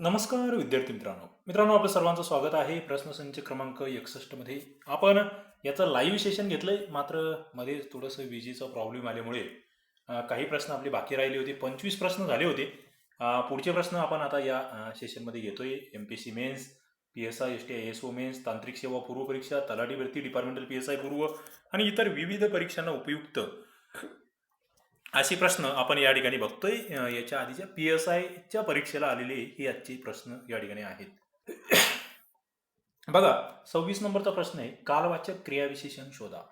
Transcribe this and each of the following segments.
नमस्कार विद्यार्थी मित्रांनो मित्रांनो आपलं सर्वांचं स्वागत आहे प्रश्नसंच क्रमांक 61 मध्ये आपण याचं लाईव्ह सेशन घेतलंय मात्र मध्ये थोडंसं विजेचा प्रॉब्लेम आल्यामुळे काही प्रश्न आपले बाकी राहिले होते 25 प्रश्न झाले होते. पुढचे प्रश्न आपण आता या सेशनमध्ये घेतोय. MPC mains, PSI STI ASO mains, तांत्रिक सेवा पूर्व परीक्षा, तलाठी भरती, डिपार्टमेंटल PSI पूर्व आणि इतर विविध परीक्षांना उपयुक्त असे प्रश्न आपण या ठिकाणी बघतोय. याच्या आधीच्या PSIच्या परीक्षेला आलेले हे आजचे प्रश्न या ठिकाणी आहेत. बघा 26 नंबरचा प्रश्न आहे, कालवाचक क्रियाविशेषण शोधा.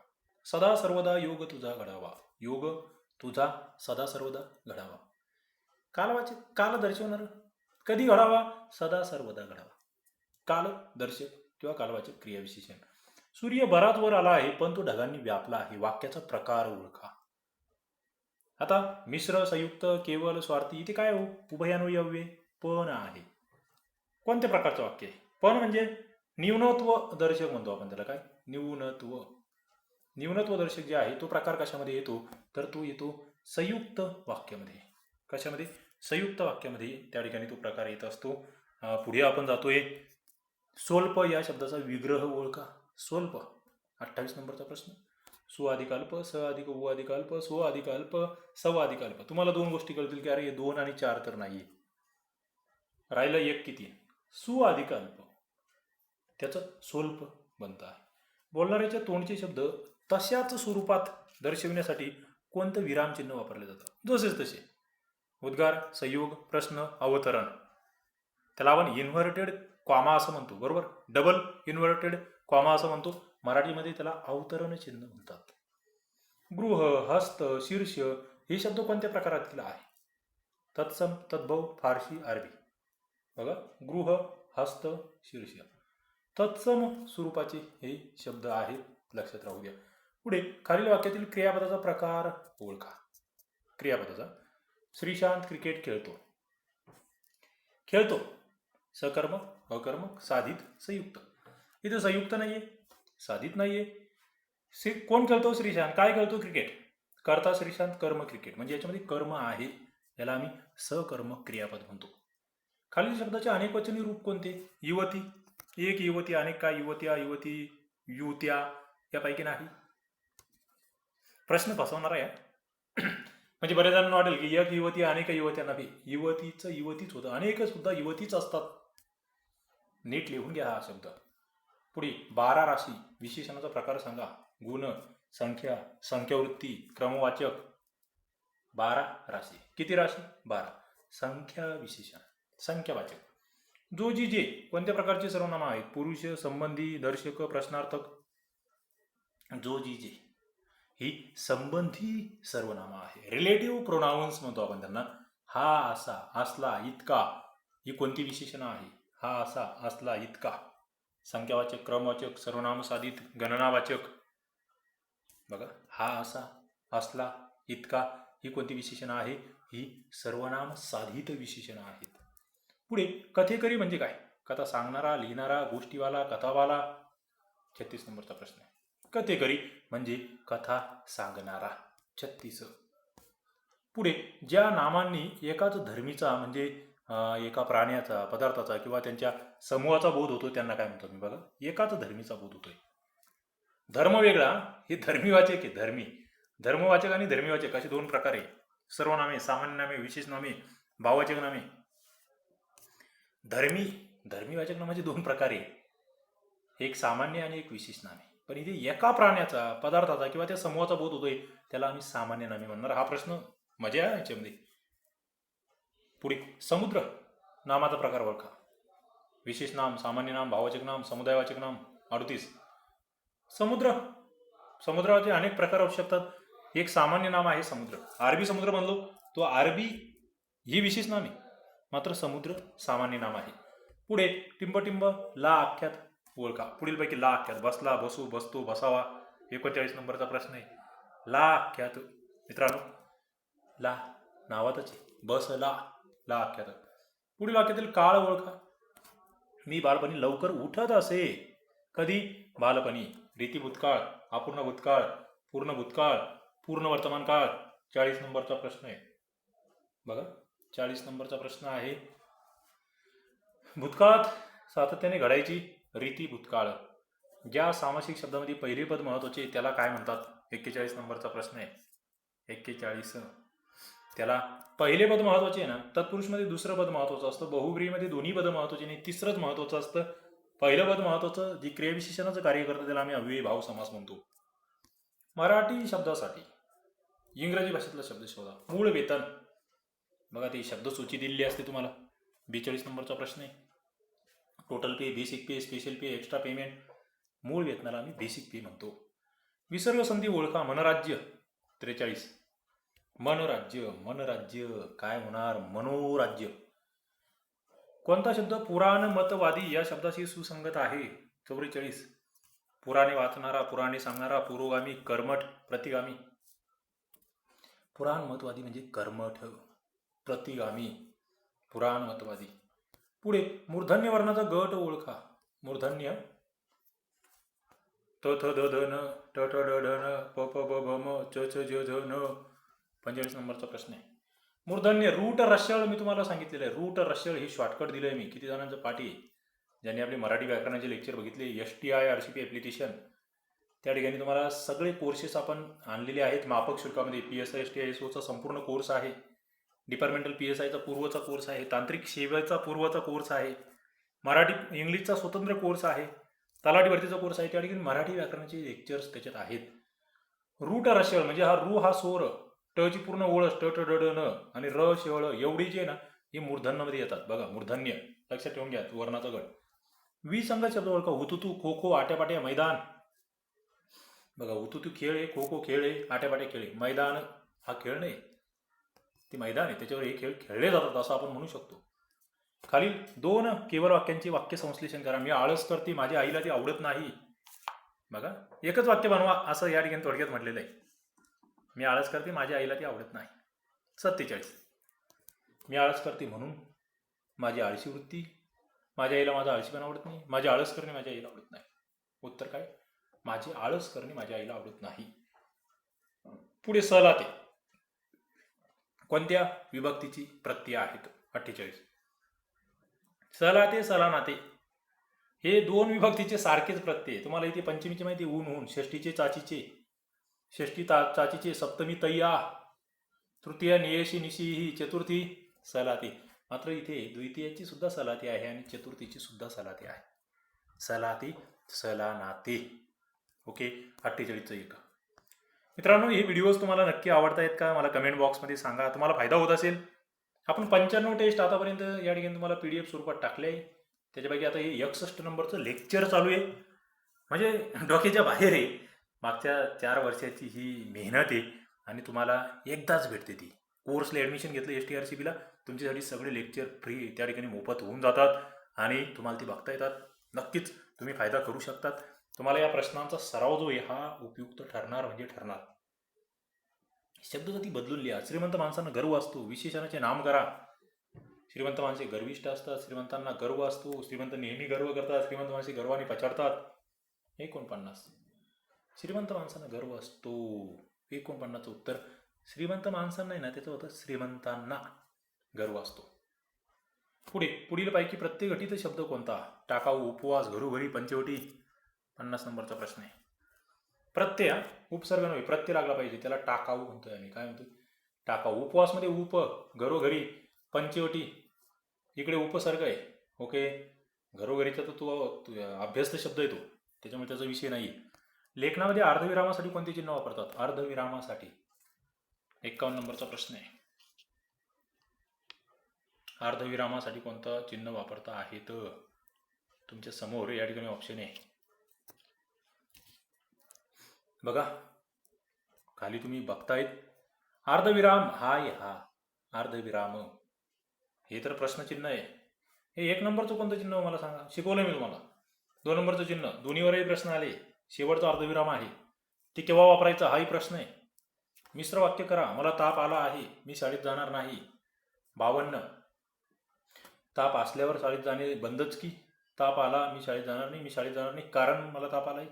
सदा सर्वदा योग तुझा घडावा. योग तुझा सदा सर्वदा घडावा. कालवाचक काल दर्शवणार कधी घडावा, सदा सर्वदा घडावा. काल दर्शक किंवा कालवाचक क्रियाविशेषण. सूर्य बराच वर आला आहे पण तो ढगांनी व्यापला आहे. वाक्याचा प्रकार ओळखा. आता मिश्र, संयुक्त, केवळ, स्वार्थी इथे काय हो, उभयान्वयव्ये पण आहे. कोणत्या प्रकारचं वाक्य आहे? पण म्हणजे न्यूनत्व दर्शक म्हणतो आपण त्याला. काय न्यूनत्व? न्यूनत्व दर्शक जे आहे तो प्रकार कशामध्ये येतो तर तो येतो संयुक्त वाक्यामध्ये. कशामध्ये? संयुक्त वाक्यामध्ये त्या ठिकाणी तो प्रकार येत असतो. पुढे आपण जातोय. स्वल्प या शब्दाचा विग्रह ओळखा. स्वल्प 28 नंबरचा प्रश्न. सु अधिक अल्प, स अधिक उ अधिक अल्प, स्व अधिक अल्प, सव अधिक अल्प. तुम्हाला दोन गोष्टी कळतील की अरे हे 2 आणि 4 तर नाही. राहिलं एक किती? सु अधिक अल्प. त्याचं स्वल्प बनतं आहे. बोलणाऱ्याच्या तोंडचे शब्द तशाच स्वरूपात दर्शविण्यासाठी कोणतं विरामचिन्ह वापरले जातं? जसेच तसे. उद्गार, संयोग, प्रश्न, अवतरण. त्याला आपण इन्व्हर्टेड कॉमा असं म्हणतो, बरोबर. डबल इन्व्हर्टेड कॉमा असं म्हणतो. मराठीमध्ये त्याला अवतरण चिन्ह म्हणतात. गृह, हस्त, शीर्ष हे शब्द कोणत्या प्रकारातील आहे? तत्सम, तद्भव, फारशी, अरबी. बघा, गृह, हस्त, शीर्ष तत्सम स्वरूपाचे हे शब्द आहेत, लक्षात राहू द्या. पुढे खालील वाक्यातील क्रियापदाचा प्रकार ओळखा. क्रियापदाचा. श्रीशांत क्रिकेट खेळतो. खेळतो सकर्मक, अकर्मक, साधित, संयुक्त. इथे संयुक्त नाहीये, साधित नाहीये. कोण खेळतो? श्रीशांत. काय खेळतो? क्रिकेट. करता श्रीशांत, कर्म क्रिकेट. म्हणजे याच्यामध्ये कर्म आहे, याला आम्ही सकर्मक क्रियापद म्हणतो. खालील शब्दाचे अनेक वचनी रूप कोणते? युवती. एक युवती, अनेक काय? युवत्या, युवती, युवत्या यापैकी नाही. प्रश्न फसवणार आहे. म्हणजे बऱ्याच जणांना वाटेल की एक युवती अनेक युवत्या नव्हे. युवतीचं युवतीच होतं, अनेक सुद्धा युवतीच असतात. नीट लिहून घ्या हा शब्द. पुढे 12 राशी विशेषणाचा प्रकार सांगा. गुण, संख्या, संख्यावृत्ती, क्रमवाचक. 12 राशी. किती राशी? 12. संख्या विशेषण, संख्यावाचक. जो जी जे कोणत्या प्रकारचे सर्वनाम आहेत? पुरुष, संबंधी, दर्शक, प्रश्नार्थक. जो जी जे ही संबंधी सर्वनाम आहे. रिलेटिव्ह प्रोनाउन्स म्हणतो आपण त्यांना. हा, असा, असला, इतका ही कोणती विशेषणं आहे? हा, असा, असला, इतका. संख्यावाचक, क्रमवाचक, सर्वनाम साधित, गणनावाचक. बघा, हा, असा, असला, इतका ही कोणती विशेषणं आहे? ही सर्वनाम साधित विशेषणं आहेत. पुढे कथेकरी म्हणजे काय? कथा सांगणारा, लिहिणारा, गोष्टीवाला, कथावाला. 36 नंबरचा प्रश्न आहे. कथेकरी म्हणजे कथा सांगणारा. 36. पुढे ज्या नामांनी एकाच धर्मीचा म्हणजे एका प्राण्याचा, पदार्थाचा किंवा त्यांच्या समूहाचा बोध होतो त्यांना काय म्हणतो मी? बघा, एकाच धर्मीचा बोध होतोय. धर्म वेगळा, हे धर्मीवाचक आहे. धर्मी, धर्मवाचक आणि धर्मीवाचक असे दोन प्रकार आहे. सर्वनामे, सामान्य नामे, विशेष नामे, भाववाचक नामे. धर्मी, धर्मीवाचक नामाचे दोन प्रकार आहे, एक सामान्य आणि एक विशेष नामे. पण इथे एका प्राण्याचा, पदार्थाचा किंवा त्या समूहाचा बोध होतोय त्याला आम्ही सामान्य नामे म्हणणार. हा प्रश्न मजा आहे याच्यामध्ये. पुढे समुद्र नामाचा प्रकार ओळखा. विशेष नाम, सामान्य नाम, भाववाचक नाम, समुदायवाचक नाम. 38. समुद्र, समुद्राचे अनेक प्रकार असू शकतात. एक सामान्य नाम आहे समुद्र. अरबी समुद्र म्हणलो तो अरबी ही विशेष नाम आहे, मात्र समुद्र सामान्य नाम आहे. पुढे टिंबटिंब, ला आख्यात ओळखा. पुढीलपैकी ला आख्यात. बसला, बसू, बसतो, बसावा. 39 नंबरचा प्रश्न आहे. ला आख्यात मित्रांनो, ला नावातच आहे. बसला, ला आख्यात. पुढील वाक्यातील काळ ओळखा. मी बालपणी लवकर उठत असे. कधी? बालपणी. रीती भूतकाळ, अपूर्ण भूतकाळ, पूर्ण भूतकाळ, पूर्ण वर्तमान काळ. 40 नंबरचा प्रश्न आहे. बघा, 40 नंबरचा प्रश्न आहे. भूतकाळात सातत्याने घडायची रीती भूतकाळ. ज्या सामासिक शब्दामध्ये पहिले पद महत्वाचे त्याला काय म्हणतात? 41 नंबरचा प्रश्न आहे. 41. त्याला पहिले पद महत्वाचे आहे ना, तत्पुरुषमध्ये दुसरं पद महत्वाचं असतं, बहुव्रीहीमध्ये दोन्ही पद महत्वाचे नाही, तिसरंच महत्वाचं असतं. पहिलं पद महत्वाचं, जी क्रियाविशेषणाचं कार्य करतं त्याला आम्ही अव्ययी भाव समास म्हणतो. मराठी शब्दासाठी इंग्रजी भाषेतला शब्द शोधा. मूळ वेतन. बघा ती शब्दसूची दिलेली असते तुम्हाला. 42 नंबरचा प्रश्न आहे. टोटल पे, बेसिक पे, स्पेशल पे, एक्स्ट्रा पेमेंट. मूळ वेतनाला आम्ही बेसिक पे म्हणतो. विसर्ग संधी ओळखा. मनराज्य. 43. मनराज्य. मनराज्य काय होणार? मनोराज्य. कोणता शब्द पुराणमतवादी या शब्दाशी सुसंगत आहे? 44. पुराणे वाचणारा, पुराणे सांगणारा, पुरोगामी, कर्मठ, प्रतिगामी. पुराणमतवादी म्हणजे कर्मठ, प्रतिगामी, पुराणमतवादी. पुढे मूर्धन्य वर्णाचा गट ओळखा. मूर्धन्य त थ द ध न, ट ट ड ढ न, प प ब भ म, च च ज झ न. 45 नंबरचा प्रश्न आहे. मूर्धन्य रूट रस्यळ मी तुम्हाला सांगितलेलं आहे. रूट रस्यळ ही शॉर्टकट दिलं आहे मी. किती जणांचं पाठी आहे? ज्यांनी आपले मराठी व्याकरणाचे लेक्चर बघितले, STI RCP ॲप्लिकेशन, त्या ठिकाणी तुम्हाला सगळे कोर्सेस आपण आणलेले आहेत माफक शुल्कामध्ये. PSI STI SOचा संपूर्ण कोर्स आहे. डिपार्टमेंटल PSIचा पूर्वचा कोर्स आहे. तांत्रिक सेवेचा पूर्वचा कोर्स आहे. मराठी इंग्लिशचा स्वतंत्र कोर्स आहे. तलाठी भरतीचा कोर्स आहे. त्या ठिकाणी मराठी व्याकरणाचे लेक्चर्स त्याच्यात आहेत. रूट रस्यळ म्हणजे हा रू हा सोर, टची पूर्ण ओळस, ट ट ड ड न आणि र शेवळ एवढी जी आहे ना, ही मूर्धन्यमध्ये येतात. बघा मूर्धन्य लक्षात ठेवून घ्या. वर्णाचा गट. विसंगत शब्द ओळखा. हुतुतू, खो खो, आट्यापाट्या, मैदान. बघा हुतुतू खेळ आहे, खो खो खेळ आहे, आट्यापाट्या खेळ आहे. मैदान हा खेळ नाही, ती मैदान आहे, त्याच्यावर हे खेळ खेळले जातात असं आपण म्हणू शकतो. खालील 2 केवळ वाक्यांचे वाक्य संश्लेषण करा. मी आळस करते, माझ्या आईला ती आवडत नाही. बघा एकच वाक्य बनवा असं या ठिकाणी थोडक्यात म्हटलेलं आहे. मी आळस करते, माझ्या आईला ती आवडत नाही. 47. मी आळस करते म्हणून माझी आळशी वृत्ती, माझ्या आईला माझा आळशीपणा आवडत नाही, माझी आळस करणे माझ्या आईला आवडत नाही. उत्तर काय? माझी आळस करणे माझ्या आईला आवडत नाही. पुढे सलाते. कोणत्या विभक्तीची प्रत्यय आहेत? 48. सलाते, सलानाते हे 2 विभक्तीचे सारखेच प्रत्यय. तुम्हाला इथे पंचमीची माहिती, ऊन ऊन, षष्टीचे चाचीचे, षष्टी चाचीचे, सप्तमी तय्या, तृतीया नियशी निशीही, चतुर्थी सलाते. मात्र इथे द्वितीयाची सुद्धा सलाते आहे आणि चतुर्थीची सुद्धा सलाते आहे. सलाते, सलानाते. ओके. 48चं एक. मित्रांनो हे व्हिडिओज तुम्हाला नक्की आवडत आहेत का? मला कमेंट बॉक्समध्ये सांगा. तुम्हाला फायदा होत असेल. आपण 95 टेस्ट आतापर्यंत या ठिकाणी तुम्हाला PDF स्वरूपात टाकले आहे. त्याच्यापैकी आता हे 61 नंबरचं लेक्चर चालू आहे. म्हणजे डोक्याच्या बाहेर आहे. मागच्या 4 वर्षाची ही मेहनत आहे आणि तुम्हाला एकदाच भेटते ती. कोर्सला ॲडमिशन घेतलं STRCPला, तुमच्यासाठी सगळे लेक्चर फ्री त्या ठिकाणी मोफत होऊन जातात आणि तुम्हाला ती बघता येतात. नक्कीच तुम्ही फायदा करू शकतात. तुम्हाला या प्रश्नांचा सराव जो आहे हा उपयुक्त ठरणार म्हणजे ठरणार. शब्दगती बदलून लिहा. श्रीमंत माणसांना गर्व असतो. विशेषणाचे नाम करा. श्रीमंत माणसे गर्विष्ठ असतात. श्रीमंतांना गर्व असतो. श्रीमंत नेहमी गर्व करतात. श्रीमंत माणसे गर्वाने पछाडतात. 49. श्रीमंत माणसांना गर्व असतो. 49चं उत्तर. श्रीमंत माणसांना नाही ना, त्याचं होतं श्रीमंतांना गर्व असतो. पुढील पैकी प्रत्येक घटित शब्द कोणता? टाकाऊ, उपवास, घरोघरी, पंचवटी. 50 नंबरचा प्रश्न आहे. प्रत्यय, उपसर्ग नव्हे, प्रत्यय लागला पाहिजे. त्याला टाकाऊ म्हणतोय आम्ही. काय म्हणतोय? टाकाऊ. उपवासमध्ये उप, घरोघरी, पंचवटी, इकडे उपसर्ग आहे. ओके. घरोघरीचा तर तो अभ्यस्त शब्द आहे तो, त्याच्यामुळे त्याचा विषय नाही. लेखनामध्ये अर्धविरामासाठी कोणते चिन्ह वापरतात? अर्धविरामासाठी 51 नंबरचा प्रश्न आहे. अर्धविरामासाठी कोणतं चिन्ह वापरता आहेत? तुमच्या समोर या ठिकाणी ऑप्शन आहे. बघा खाली तुम्ही बघतायत. अर्धविराम हाय हा अर्धविराम, हे तर प्रश्नचिन्ह आहे. हे 1 नंबरचं कोणतं चिन्ह मला सांगा. शिकवलं मी तुम्हाला. 2 नंबरचं चिन्ह, दोन्हीवरही प्रश्न आले. शेवटचा अर्धविराम आहे, ते केव्हा वापरायचा हाही प्रश्न आहे. मिश्र वाक्य करा. मला ताप आला आहे, मी शाळेत जाणार नाही. 52. ताप असल्यावर शाळेत जाणे बंदच की. ताप आला, मी शाळेत जाणार नाही, मी शाळेत जाणार नाही कारण मला ताप आलाय.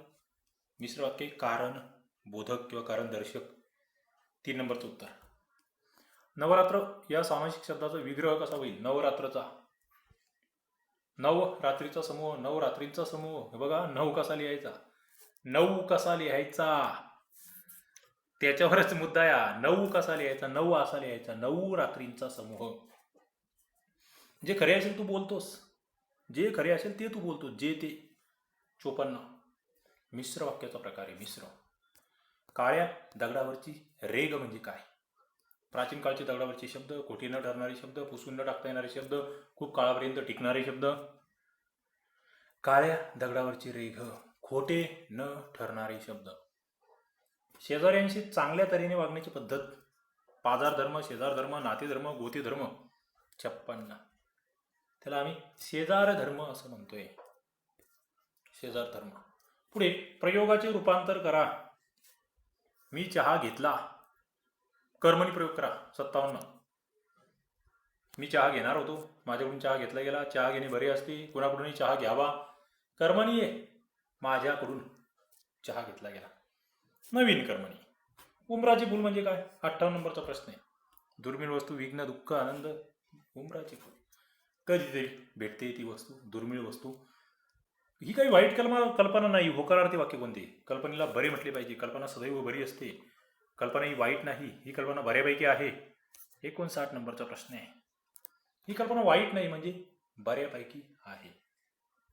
मिश्र वाक्य कारण बोधक किंवा कारण दर्शक. 3 नंबरचं उत्तर. नवरात्र या सामासिक शब्दाचा विग्रह कसा होईल? नवरात्रचा नऊ रात्रीचा समूह, नऊ रात्रींचा समूह. हे बघा, नऊ कसा लिहायचा, नऊ कसा लिहायचा, त्याच्यावरच मुद्दा या. नऊ कसा लिहायचा, नऊ असा लिहायचा, नऊ रात्रींचा समूह. जे खरे असेल तू बोलतोस, जे खरे असेल ते तू बोलतोस, जे ते. 54. मिश्र वाक्याचा प्रकार आहे मिश्र. काळ्या दगडावरची रेग म्हणजे काय? प्राचीन काळचे दगडावरचे शब्द, कोठी न ठरणारे शब्द, पुसून न टाकता येणारे शब्द, खूप काळापर्यंत टिकणारे शब्द. काळ्या दगडावरची रेघ, खोटे न ठरणारे शब्द. शेजाऱ्यांशी चांगल्या तऱ्हेने वागण्याची पद्धत. पाजार धर्म, शेजार धर्म, नाते धर्म, गोती धर्म. 56. त्याला आम्ही शेजार धर्म असं म्हणतोय, शेजार धर्म. पुढे प्रयोगाचे रूपांतर करा. मी चहा घेतला, कर्मणी प्रयोग करा. 57. मी चहा घेणार होतो, माझ्याकडून चहा घेतला गेला. चहा घेणे बरे असते, कुणाकडूनही चहा घ्यावा. कर्मणी आहे, माझ्याकडून चहा घेतला गेला. नवीन कर्मणी. उमराची फूल म्हणजे काय? 58 नंबरचा प्रश्न आहे. दुर्मिळ वस्तू, विघ्न, दुःख, आनंद. उमराची फूल कधीतरी भेटते ती वस्तू, दुर्मिळ वस्तू. ही काही वाईट कल्पना नाही. होकारार्थी वाक्य कोणते? कल्पनेला बरे म्हटले पाहिजे. कल्पना सदैव बरी असते. कल्पना ही वाईट नाही, ही कल्पना बऱ्यापैकी आहे. 59 नंबरचा प्रश्न आहे. ही कल्पना वाईट नाही म्हणजे बऱ्यापैकी आहे.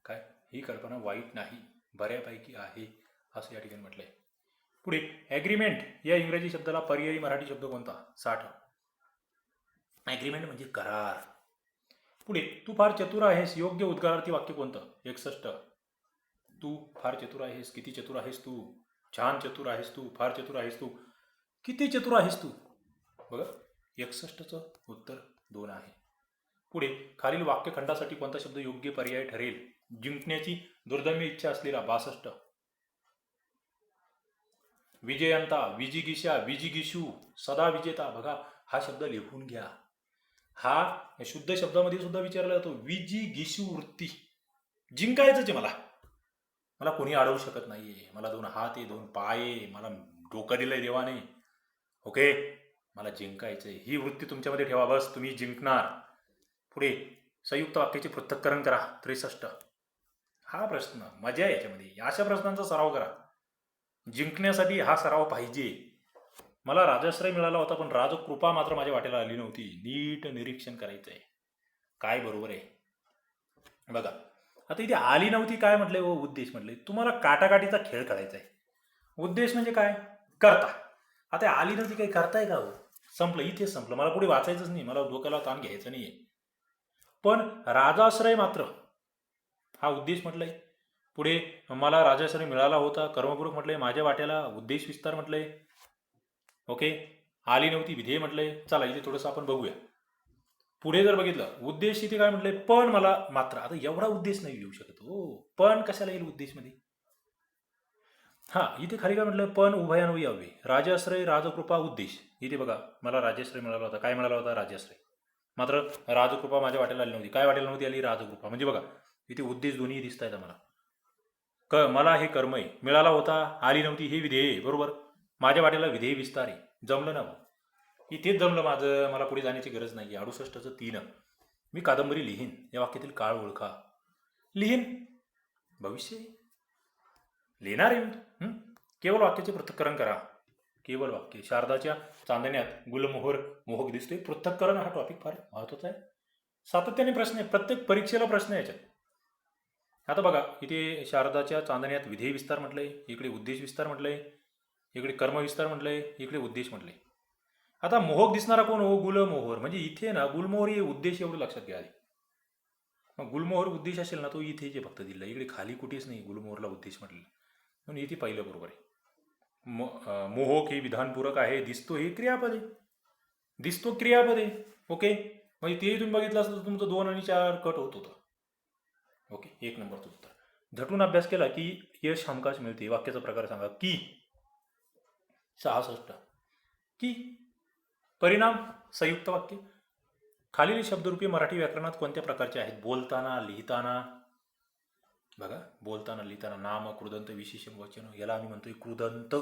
काय? ही कल्पना वाईट नाही, बऱ्यापैकी आहे असं या ठिकाणी म्हटलंय. पुढे ॲग्रीमेंट या इंग्रजी शब्दाला पर्यायी मराठी शब्द कोणता? 60. ॲग्रीमेंट म्हणजे करार. पुढे तू फार चतुर आहेस, योग्य उद्गारार्थी वाक्य कोणतं? 61. तू फार चतुर आहेस, किती चतुर आहेस तू, छान चतुर आहेस तू, फार चतुर आहेस तू, किती चतुर आहेस तू. बघा, 61चं उत्तर 2 आहे. पुढे खालील वाक्यखंडासाठी कोणता शब्द योग्य पर्याय ठरेल? जिंकण्याची दुर्दम्य इच्छा असलेला. 62. विजयंता, विजिगिषा, विजिगिषू, सदा विजेता. बघा, हा शब्द लिहून घ्या. हा शुद्ध शब्दामध्ये सुद्धा विचारला जातो. विजिगिषू वृत्ती. जिंकायचंच आहे मला कोणी अडवू शकत नाहीये. मला 2 हात आहे, 2 पाय आहे, मला डोकं दिलंय देवाने. ओके, मला जिंकायचंय. ही वृत्ती तुमच्यामध्ये ठेवा, बस तुम्ही जिंकणार. पुढे संयुक्त वाक्याचे पृथक्करण करा. 63. हा प्रश्न मजा आहे याच्यामध्ये. अशा प्रश्नांचा सराव करा. जिंकण्यासाठी हा सराव पाहिजे. मला राजाश्रय मिळाला होता, पण राजकृपा मात्र माझ्या वाटेला आली नव्हती. नीट निरीक्षण करायचंय, काय बरोबर आहे. बघा, आता इथे आली नव्हती काय म्हटलंय व उद्देश म्हटलंय. तुम्हाला काटाकाटीचा खेळ खेळायचा आहे. उद्देश म्हणजे काय? करता. आता आली नव्हती काही करताय का हो? संपलं, इथेच संपलं. मला पुढे वाचायचंच नाही, मला डोक्याला ताण घ्यायचं नाहीये. पण राजाश्रय मात्र हा उद्देश म्हटलंय. पुढे मला राजाश्रय मिळाला होता, कर्मपूरक म्हटलंय. माझ्या वाट्याला उद्देश विस्तार म्हटलंय. ओके, आली नव्हती विधेय म्हटलंय. चला इथे थोडंसं आपण बघूया. पुढे जर बघितलं, उद्देश इथे काय म्हटलंय? पण मला मात्र. आता एवढा उद्देश नाही येऊ शकत हो. पण कशाला येईल उद्देश मध्ये? हा, इथे खाली काय म्हटलं? पण उभयान्वयी यावे. राजाश्रय, राजकृपा, उद्देश. इथे बघा, मला राजाश्रय मिळाला होता. काय मिळाला होता? राजाश्रय. मात्र राजकृपा माझ्या वाटेला आली नव्हती. काय वाटेला नव्हती आली? राजकृपा. म्हणजे बघा, इथे उद्देश दोन्ही दिसत आहेत आम्हाला. मला हे कर्म आहे, मिळाला होता, आली नव्हती, हे विधेय आहे. बरोबर, माझ्या वाटेला विधेय विस्तार आहे. जमलं ना भाऊ? इथेच जमलं माझं. मला पुढे जाण्याची गरज नाही. 68चं 3. मी कादंबरी लिहीन. या वाक्यातील काळ ओळखा. लिहीन, भविष्य लिहिणार आहे मी. केवळ वाक्याचे पृथक्करण करा. केवळ वाक्य. शारदाच्या चांदण्यात गुलमोहर मोहक दिसतोय. पृथक्करण हा टॉपिक फार महत्वाचा आहे. सातत्याने प्रश्न आहे, प्रत्येक परीक्षेला प्रश्न आहे याच्यात. आता बघा, इथे शारदाच्या चांदण्यात विधेय विस्तार म्हटलंय, इकडे उद्देश विस्तार म्हटलंय, इकडे कर्म विस्तार म्हटलंय, इकडे उद्देश म्हटलंय. आता मोहक दिसणारा कोण हो? गुलमोहर. म्हणजे इथे ना गुलमोहर हे उद्देश, एवढं लक्षात घ्या. मग गुलमोहर उद्देश असेल ना, तो इथे जे फक्त दिला. इकडे खाली कुठेच नाही गुलमोहरला उद्देश म्हटलेलं. म्हणून इथे पहिलं बरोबर आहे. मोहक हे विधानपूरक आहे. दिसतो हे क्रियापद आहे. दिसतो क्रियापद आहे. ओके, म्हणजे ते तुम्ही बघितलं असतं तर तुमचं 2 आणि 4 कट होत होतं. ओके, 1 नंबरचं उत्तर. झटून अभ्यास केला की यश हमखास मिळते. वाक्याचा प्रकार सांगा. की. 66. की. परिणाम संयुक्त वाक्य. खालील शब्दरूपी मराठी व्याकरणात कोणत्या प्रकारचे आहेत? बोलताना, लिहिताना. बघा, बोलताना, लिहिताना. नाम, कृदंत, विशेषण, वचन. याला आम्ही म्हणतोय कृदंत.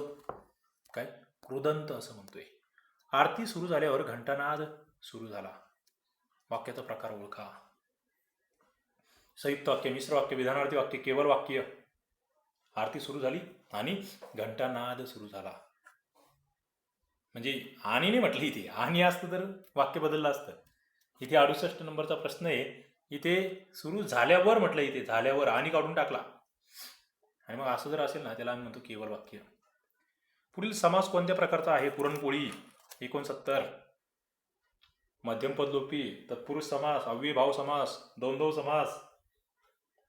काय? कृदंत असं म्हणतोय. आरती सुरू झाल्यावर घंटानाद सुरू झाला. वाक्याचा प्रकार ओळखा. संयुक्त वाक्य, मिश्र वाक्य, विधानार्थी वाक्य, केवळ वाक्य. आरती सुरू झाली आणि घंटानाद सुरू झाला. म्हणजे आणि नाही म्हटलं इथे, आणि असतं तर वाक्य बदललं असतं. इथे 68 नंबरचा प्रश्न आहे. इथे सुरू झाल्यावर म्हटलं, इथे झाल्यावर आणि काढून टाकला. आणि मग असं जर असेल ना, त्याला आम्ही म्हणतो केवळ वाक्य. पुढील समास कोणत्या प्रकारचा आहे? पुरणपोळी 69. मध्यमपद लोपी, तत्पुरुष समास, अव्ययभाव समास, द्वंद्व समास,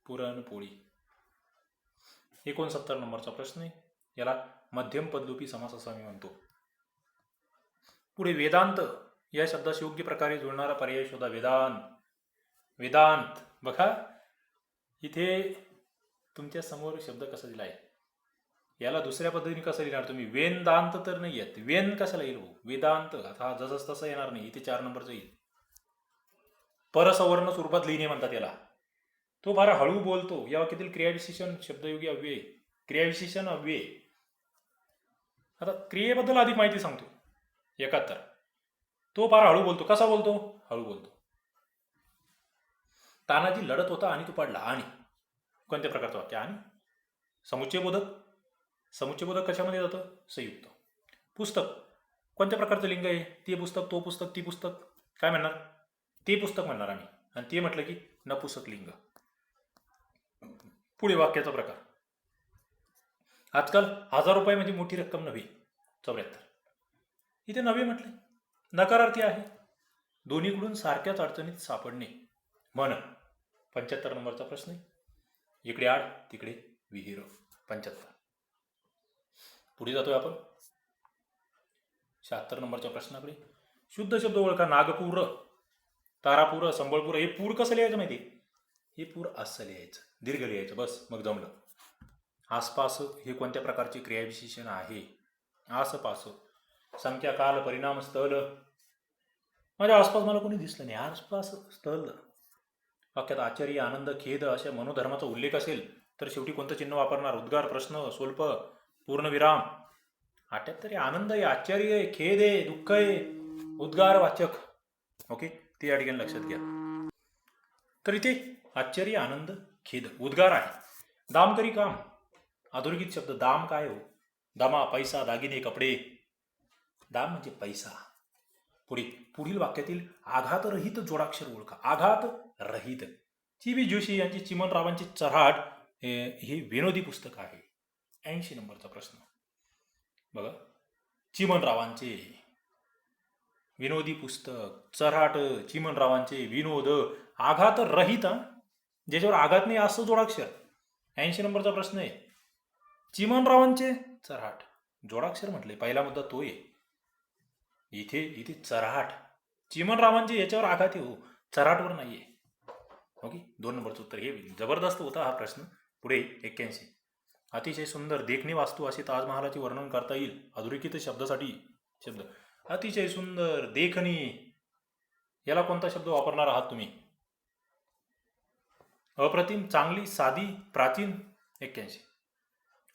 पुरणपोळी. 69 नंबरचा प्रश्न आहे. याला मध्यमपदलोपी समास असं आम्ही म्हणतो. पुढे वेदांत या शब्दाशी योग्य प्रकारे जुळणारा पर्याय शोधा. वेदांत बघा, इथे तुमच्या समोर शब्द कसा दिला आहे. याला दुसऱ्या पद्धतीने कसं लिहिणार तुम्ही? वेदांत तर नाही येत, वेन कशाला येईल? वेदांत आता जसं तसं येणार नाही. इथे 4 नंबरचं येईल. परसवर्ण स्वरूपात लिहिणे म्हणतात याला. तो फार हळू बोलतो. या वाक्यातील क्रियाविशेषण शब्दयोगी अव्यय. क्रियाविशेषण अव्यय. आता क्रियेबद्दल अधिक माहिती सांगतो. 71. तो फार हळू बोलतो. कसा बोलतो? हळू बोलतो. तानाजी लढत होता आणि तो पडला. आणि कोणत्या प्रकारचं वाक्य? आणि समुच्चयबोधक. समुच्चयबोधक कशामध्ये जातं? संयुक्त. पुस्तक कोणत्या प्रकारचं लिंग आहे? ते पुस्तक, तो पुस्तक, ती पुस्तक. काय म्हणणार? ते पुस्तक म्हणणार आम्ही. आणि ते म्हटलं की नपुसक लिंग. पुढे वाक्याचा प्रकार. आजकाल 1000 रुपये म्हणजे मोठी रक्कम नव्हे. 74. इथे नव्हे म्हटले, नकारार्थी आहे. दोन्हीकडून सारख्याच अडचणीत सापडणे. म्हण 75 नंबरचा प्रश्न आहे. इकडे आड, तिकडे विहीर. 75. पुढे जातोय आपण 76 नंबरच्या प्रश्नाकडे. शुद्ध शब्द ओळखा. नागपूर, तारापूर, संबळपूर. हे पूर कसं लिहायचं माहिती? हे पूर असं लिहायचं, दीर्घ लिहायचं, बस मग जमलं. आसपास हे कोणत्या प्रकारचे क्रियाविशेषण आहे? आसपास. संख्या, काल, परिणाम, स्थल. माझ्या आसपास मला कोणी दिसलं नाही. आसपास, स्थल. वाक्यात आश्चर्य, आनंद, खेद अशा मनोधर्माचा उल्लेख असेल तर शेवटी कोणतं चिन्ह वापरणार? उद्गार, प्रश्न, स्वल्प, पूर्णविराम. 78 आनंद आहे, आश्चर्य आहे, खेद आहे, दुःख आहे, उद्गार वाचक. ओके, ते या ठिकाणी लक्षात घ्या. तर इथे आश्चर्य, आनंद, खेद, उद्गार आहे. दामकरी काम, अधोरेखित शब्द. दाम काय हो? दामा, पैसा, दागिने, कपडे. दाम म्हणजे पैसा. पुढील वाक्यातील आघातरहित जोडाक्षर ओळखा. आघात रहित. चि.बी. जोशी यांची चिमणरावांची चऱ्हाट हे विनोदी पुस्तक आहे. 80 नंबरचा प्रश्न बघा. चिमणरावांचे विनोदी पुस्तक, चऱ्हाट, चिमणरावांचे विनोद, आघात रहित, ज्याच्यावर आघात नाही असं जोडाक्षर. 80 नंबरचा प्रश्न आहे. चिमणरावांचे चऱ्हाट, जोडाक्षर म्हटले, पहिला मुद्दा तो आहे. इथे चऱ्हाट, चिमणरावांचे याच्यावर आघात हो, चऱ्हाटवर नाहीये. ओके, 2 नंबरचं उत्तर हे जबरदस्त होता हा प्रश्न. पुढे 81. अतिशय सुंदर, देखणी वास्तू असे ताजमहालाचे वर्णन करता येईल. अधोरेखित शब्दासाठी शब्द. अतिशय सुंदर, देखणी, याला कोणता शब्द वापरणार आहात तुम्ही? अप्रतिम, चांगली, साधी, प्राचीन. 81.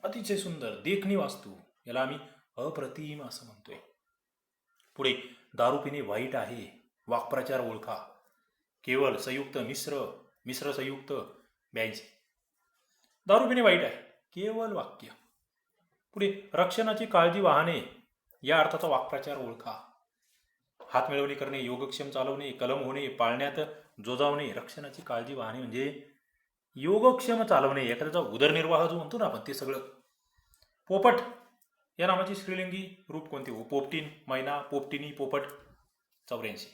अतिशय सुंदर, देखणी वास्तू, याला आम्ही अप्रतिम असं म्हणतोय. पुढे दारू पिणे वाईट आहे. वाक्प्रचार ओळखा. केवळ, संयुक्त, मिश्र संयुक्त. 82. दारू पिणे वाईट आहे, केवळ वाक्य. पुढे रक्षणाची काळजी वाहणे या अर्थाचा वाक्प्रचार ओळखा. हात मिळवणी करणे, योगक्षम चालवणे, कलम होणे, पाळण्यात जोजावणे. रक्षणाची काळजी वाहणे म्हणजे योगक्षम चालवणे, एखाद्याचा उदरनिर्वाह जो म्हणतो ना आपण, ते सगळं. पोपट या नामाची स्त्रीलिंगी रूप कोणते हो? पोपटीन, मैना, पोपटिनी, पोपट. 84.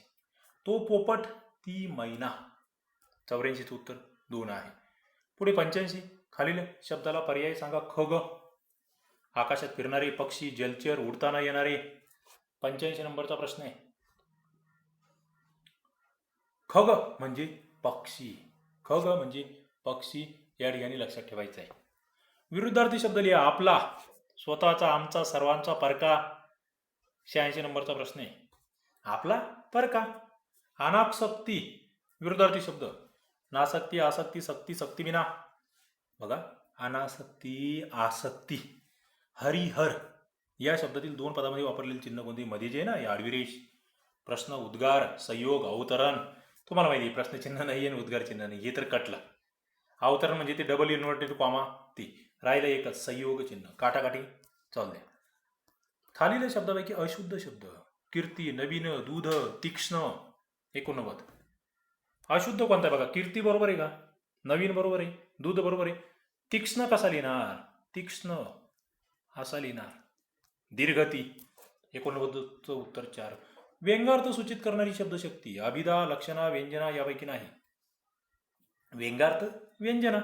तो पोपट, ती मैना. 84 उत्तर 2 आहे. पुढे 85. खालील शब्दाला पर्याय सांगा. खग, आकाशात फिरणारे पक्षी, जलचर, उडताना येणारे. 85 नंबरचा प्रश्न आहे. खग म्हणजे पक्षी. खग म्हणजे पक्षी, या ठिकाणी लक्षात ठेवायचं आहे. विरुद्धार्थी शब्द लिहा. आपला, स्वतःचा, आमचा, सर्वांचा, परका. 86 नंबरचा प्रश्न आहे. आपला, परका. अनासक्ती विरुद्धार्थी शब्द. नासक्ती, आसक्ती, सक्ती, सक्तीविना. बघा, अनासक्ती, आसक्ती. हरिहर या शब्दातील 2 पदामध्ये वापरलेले चिन्ह कोणते? मध्ये जे ना, आडवी रेष. प्रश्न, उद्गार, संयोग, अवतरण. तुम्हाला माहिती आहे प्रश्नचिन्ह नाही आणि उद्गार चिन्ह नाही, हे तर कटलं. अवतरण म्हणजे ते डबल इन्व्हर्टेड कॉमा ती. राहिलं एकच संयोग चिन्ह, काटाकाटी चालू द्या. खालील शब्दापैकी अशुद्ध शब्द कीर्ती, नवीन, दूध, तीक्ष्ण. 89. अशुद्ध कोणता आहे बघा. कीर्ती बरोबर आहे का? नवीन बरोबर आहे, दूध बरोबर आहे. तीक्ष्ण कसा लिहिणार? तीक्ष्ण असा लिहिणार. दीर्घती. 89चं उत्तर 4. व्यंगार्थ सूचित करणारी शब्दशक्ती अभिधा, लक्षणा, व्यंजना यापैकी नाही. व्यंगार्थ व्यंजना.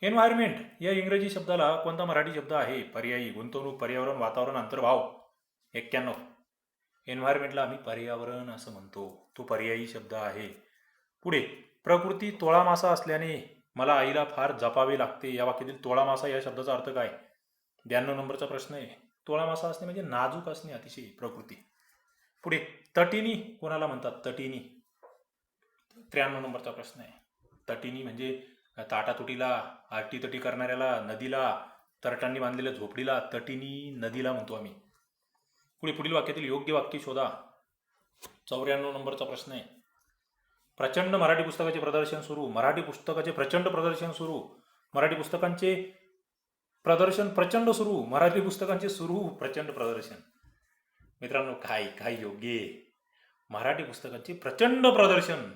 एन्व्हायरमेंट या इंग्रजी शब्दाला कोणता मराठी शब्द आहे? पर्यायी. गुंतवणूक, पर्यावरण, वातावरण, अंतर्भाव. 91. एन्व्हायरमेंटला आम्ही पर्यावरण असं म्हणतो, तो पर्यायी शब्द आहे. पुढे प्रकृती तोळा मासा असल्याने मला आईला फार जपावे लागते. या वाक्यातील तोळा मासा या शब्दाचा अर्थ काय? 92 नंबरचा प्रश्न आहे. तोळा मासा असणे म्हणजे नाजूक असणे अतिशय प्रकृती. पुढे तटिनी कोणाला म्हणतात? तटिनी. 93 नंबरचा प्रश्न आहे. तटिनी म्हणजे ताटातुटीला, आटीतटी करणाऱ्याला, नदीला, तरटांनी बांधलेल्या झोपडीला तटिनी नदीला म्हणतो आम्ही. पुढील वाक्यातील योग्य वाक्य शोधा. 94 नंबरचा प्रश्न आहे. प्रचंड मराठी पुस्तकाचे प्रदर्शन सुरू. मराठी पुस्तकाचे प्रचंड प्रदर्शन सुरू. मराठी पुस्तकांचे प्रदर्शन प्रचंड सुरू. मराठी पुस्तकांचे सुरू प्रचंड प्रदर्शन. मित्रांनो काय काय योग्य आहे? मराठी पुस्तकांचे प्रचंड प्रदर्शन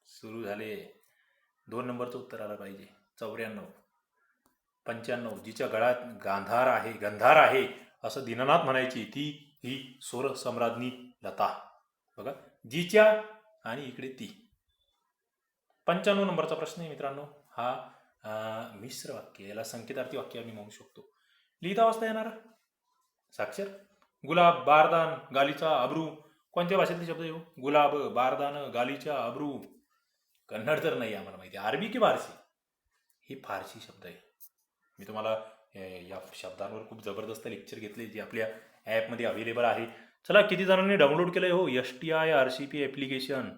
सुरू झाले. 2 नंबरचं उत्तर आलं पाहिजे. 94. 95. जिच्या गळ्यात गंधार आहे असं दीननाथ म्हणायची ती ही सोर सम्राज्ञी लता. बघा, जिच्या आणि इकडे ती. 95 नंबरचा प्रश्न आहे मित्रांनो. हा मिश्र वाक्य, याला संकेतार्थी वाक्य आम्ही म्हणू शकतो. लिहिता वाचता येणार साक्षर. गुलाब, बारदान, गालीचा अब्रू. कोणत्या भाषेतले शब्द येऊ? गुलाब, बारदान, गालीचा अब्रू. कन्नड तर नाही आम्हाला माहिती. अरबी की फारसी? ही फारसी शब्द आहे. मी तुम्हाला या शब्दांवर खूप जबरदस्त लेक्चर घेतले जे आपल्या ॲपमध्ये अवेलेबल आहे. चला, किती जणांनी डाउनलोड केलं आहे हो STI RCP ॲप्लिकेशन?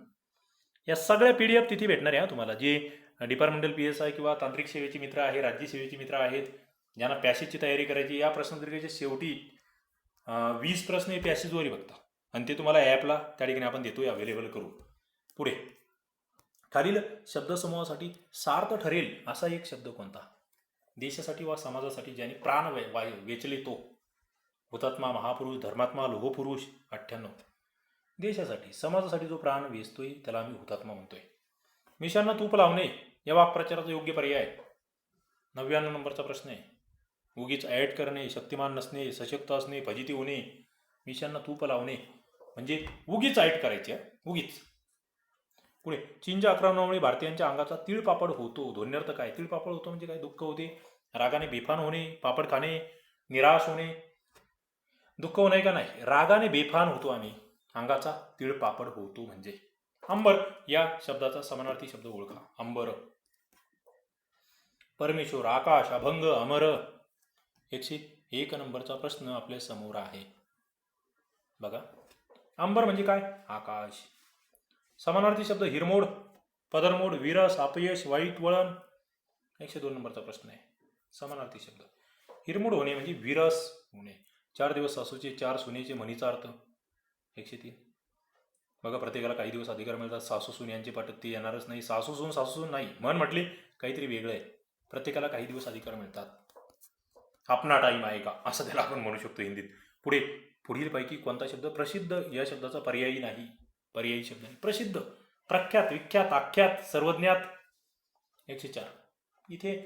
या सगळ्या PDF तिथे भेटणार आहे तुम्हाला. जे डिपार्टमेंटल PSI किंवा तांत्रिक सेवेचे मित्र आहे, राज्य सेवेचे मित्र आहेत, ज्यांना पॅसेजची तयारी करायची, या प्रश्नपत्रिकेच्या शेवटी 20 प्रश्न हे पॅसेजवरही बघता आणि ते तुम्हाला ॲपला त्या ठिकाणी आपण देतोय अवेलेबल करू. पुढे खालील शब्दसमूहासाठी सार्थ ठरेल असा एक शब्द कोणता? देशासाठी वा समाजासाठी ज्याने प्राण वेचले तो. हुतात्मा, महापुरुष, धर्मात्मा, लोहपुरुष. 98. देशासाठी समाजासाठी जो प्राण वेचतोय त्याला आम्ही हुतात्मा म्हणतोय. मिशांना तूप लावणे या वाक्प्रचाराचा योग्य पर्याय. 99 नंबरचा प्रश्न आहे. उगीच ॲड करणे, शक्तिमान नसणे, सशक्त असणे, फजिती होणे. मिशांना तूप लावणे म्हणजे उगीच ॲड करायचे, उगीच. पुढे चीनच्या आक्रमणामुळे भारतीयांच्या अंगाचा तीळपापड होतो. ध्वन्यर्थ काय? तीळपापड होतो म्हणजे काय? दुःख होते, रागाने बेफान होणे, पापड खाणे, निराश होणे. दुःख होणे का नाही, रागाने बेफान होतो आम्ही, अंगाचा तीळपापड होतो म्हणजे. अंबर या शब्दाचा समानार्थी शब्द ओळखा. अंबर. परमेश्वर, आकाश, अभंग, अमर. 101 नंबरचा प्रश्न आपल्या समोर आहे. बघा, अंबर म्हणजे काय? आकाश. समानार्थी शब्द हिरमोड, पदरमोड, विरस, अपयश, वाईट वळण. 102 नंबरचा प्रश्न आहे. समानार्थी शब्द हिरमोड होणे म्हणजे विरस होणे. 4 दिवस सासूचे 4 सुनेचे म्हणीचा अर्थ. 103. बघा, प्रत्येकाला काही दिवस अधिकार मिळतात. सासू सून यांचे पटत ते येणारच नाही. सासू सून नाही म्हण म्हटले काहीतरी वेगळं आहे. प्रत्येकाला काही दिवस अधिकार मिळतात. अपना टाईम आहे का असं त्याला आपण म्हणू शकतो हिंदीत. पुढील पैकी कोणता शब्द प्रसिद्ध या शब्दाचा पर्यायी नाही? पर्यायी शब्द नाही. प्रसिद्ध, प्रख्यात, विख्यात, आख्यात, सर्वज्ञात. 104. इथे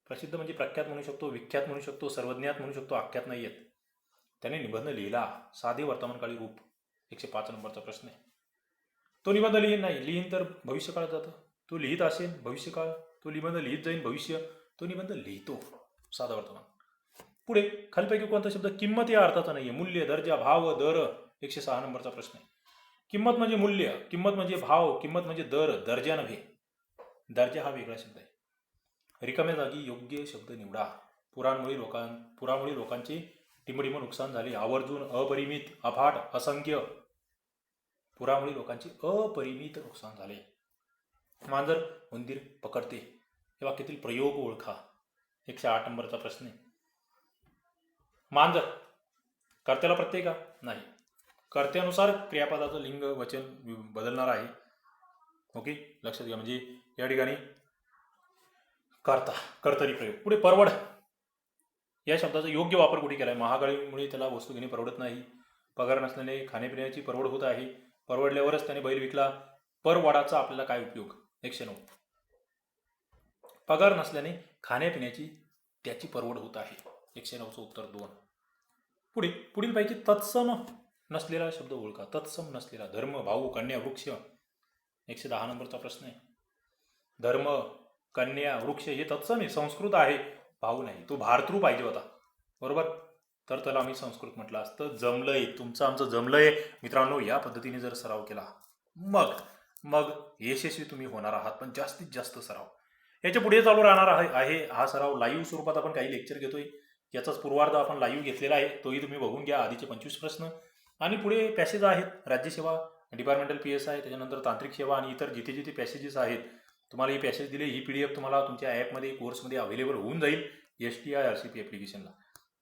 प्रसिद्ध म्हणजे प्रख्यात म्हणू शकतो, विख्यात म्हणू शकतो, सर्वज्ञात म्हणू शकतो, आख्यात नाही आहेत. त्याने निबंध लिहिला, साधे वर्तमानकाळी रूप. 105 नंबरचा प्रश्न आहे. तो निबंध लिहीन नाही, लिहीन तर भविष्यकाळ जातं. तो लिहित असेल भविष्यकाळ, तो निबंध लिहित जाईन भविष्य, तो निबंध लिहितो साधा वर्तमान. पुढे खालीपैकी कोणता शब्द किंमत या अर्थाचा नाही आहे? मूल्य, दर्जा, भाव, दर. 106 नंबरचा प्रश्न आहे. किंमत म्हणजे मूल्य, किंमत म्हणजे भाव, किंमत म्हणजे दर, दर्जा नव्हे. दर्जा हा वेगळा शब्द आहे. रिकाम्या जागी योग्य शब्द निवडा. पुरामुळे लोकांचे टिंबटिंब नुकसान झाले. आवर्जून, अपरिमित, अफाट, असंख्य. पुरामुळे लोकांचे अपरिमित नुकसान झाले. मांजर उंदीर पकडते या वाक्यातील प्रयोग ओळखा. 108 नंबरचा प्रश्न आहे. मांजर कर्त्याला प्रत्यय का? नाही. कर्त्यानुसार क्रियापदाचं लिंग वचन बदलणार आहे. ओके, लक्षात घ्या. म्हणजे या ठिकाणी कर्तरी प्रयोग. पुढे परवड या शब्दाचा योग्य वापर कुठे केलाय? महागाईमुळे त्याला वस्तू घेणे परवडत नाही. पगार नसल्याने खाण्यापिण्याची परवड होत आहे. परवडल्यावरच त्याने बैल विकला. परवडाचा आपल्याला काय उपयोग? 109. पगार नसल्याने खाण्यापिण्याची त्याची परवड होत आहे. 109चं उत्तर 2. पुढीलपैकी तत्सम नसलेला शब्द ओळखा. तत्सम नसलेला. धर्म, भाऊ, कन्या, वृक्ष. 110 नंबरचा प्रश्न आहे. धर्म, कन्या, वृक्ष हे तत्सम आहे. संस्कृत आहे, भाऊ नाही. तो भारतृ पाहिजे होता. बरोबर. तर त्याला आम्ही संस्कृत म्हटलं असतं. जमलंय, तुमचं आमचं जमलंय. मित्रांनो, या पद्धतीने जर सराव केला मग यशस्वी तुम्ही होणार आहात. पण जास्तीत जास्त सराव. याच्या पुढे चालू राहणार आहे हा सराव. लाईव्ह स्वरूपात आपण काही लेक्चर घेतोय. याचाच पूर्वार्ध आपण लाईव्ह घेतलेला आहे. तोही तुम्ही बघून घ्या. आधीचे 25 प्रश्न आणि पुढे पॅसेज आहेत. राज्यसेवा, डिपार्टमेंटल PSI, त्याच्यानंतर तांत्रिक सेवा आणि इतर जिथे जिथे पॅसेजेस आहेत. तुम्हाला ही पॅसेज दिली. ही PDF तुम्हाला तुमच्या ॲपमध्ये कोर्समध्ये अवेलेबल होऊन जाईल. STI-RCP ॲप्लिकेशनला.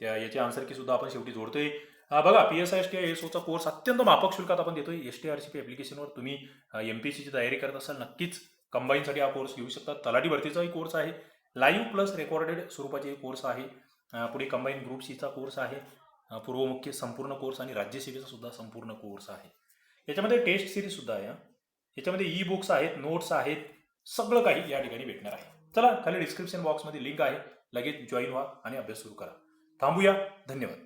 याची आन्सर की सुद्धा आपण शेवटी जोडतोय. बघा, PSI STI ASOचा कोर्स अत्यंत माफक शुल्कात आपण देतोय. STI-RCP ॲप्लिकेशनवर तुम्ही MPSCची तयारी करत असाल, नक्कीच कंबाईनसाठी हा कोर्स घेऊ शकता. तलाठी भरतीचाही कोर्स आहे. लाईव्ह प्लस रेकॉर्डेड स्वरूपाचे कोर्स आहे. पुढे कंबाईन ग्रुप Cचा कोर्स आहे. पूर्व मुख्य संपूर्ण कोर्स आणि राज्यसेवेचा सुद्धा संपूर्ण कोर्स आहे. याच्यामध्ये टेस्ट सिरीज सुद्धा आहे. याच्यामध्ये ई बुक्स आहेत, नोट्स आहेत, सगळं काही या ठिकाणी भेटणार आहे. चला, खाली डिस्क्रिप्शन बॉक्समध्ये लिंक आहे. लगेच जॉईन व्हा आणि अभ्यास सुरू करा. थांबूया. धन्यवाद.